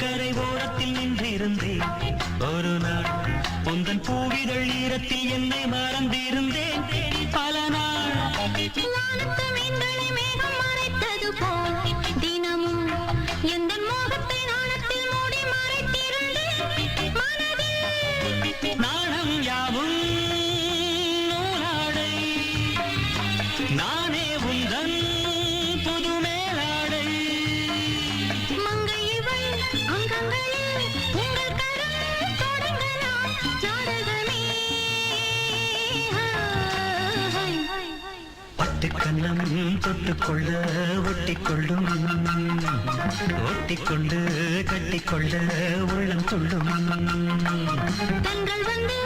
கடற்கரை ஓரத்தில் நின்றிருந்தேன் ஒரு நாள் உந்தன் பூவிதழ் ஈரத்தில் என்னை மறந்திருந்தேன் பல நாள் வானத்து மீன்களை மேகம் மறைத்தது போல் தினமும் எந்த மோகத்தை நாணத்தில் மூடி மறைத்திருந்தேன் மனதில் நாணம் யாவும் நூலாடை நானே உந்தன் புது மேலாடை மங்கை இவள் அங்கங்களில் உங்கள் கரம் தொடங்கலாம் நாடகமே பட்டுக்கண்ணம் தொட்டுக்கொள்ள ஒட்டிக்கொள்ளும் ஒட்டிக்கொண்டு கட்டிக்கொள்ள உள்ளம் சொல்லும் தங்கள் வந்து